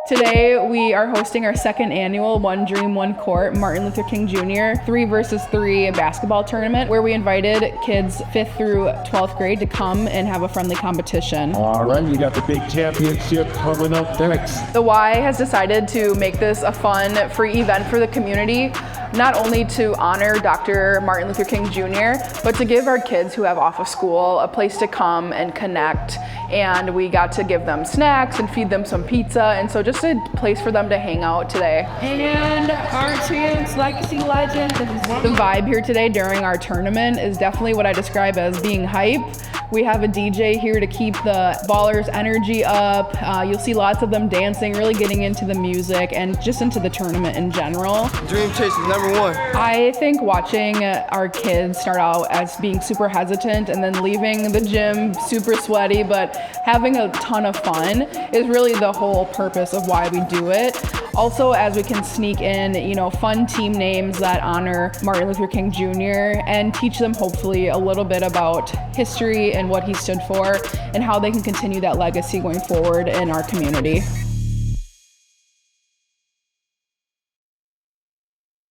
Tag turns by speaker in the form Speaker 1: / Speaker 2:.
Speaker 1: Today we are hosting our second annual One Dream, One Court Martin Luther King Jr. 3 versus 3 basketball tournament where we invited kids 5th through 12th grade to come and have a friendly competition.
Speaker 2: All right, we got the big championship coming up next.
Speaker 1: The Y has decided to make this a fun, free event for the community, not only to honor Dr. Martin Luther King Jr., but to give our kids who have off of school a place to come and connect. And we got to give them snacks and feed them some pizza, and so just a place for them to hang out today.
Speaker 3: And our champs, legacy legend.
Speaker 1: The vibe here today during our tournament is definitely what I describe as being hype. We have a DJ here to keep the ballers' energy up. You'll see lots of them dancing, really getting into the music and just into the tournament in general.
Speaker 4: Dream Chase is number one.
Speaker 1: I think watching our kids start out as being super hesitant and then leaving the gym super sweaty but having a ton of fun is really the whole purpose of why we do it. Also, as we can sneak in, fun team names that honor Martin Luther King Jr. and teach them hopefully a little bit about history and what he stood for and how they can continue that legacy going forward in our community.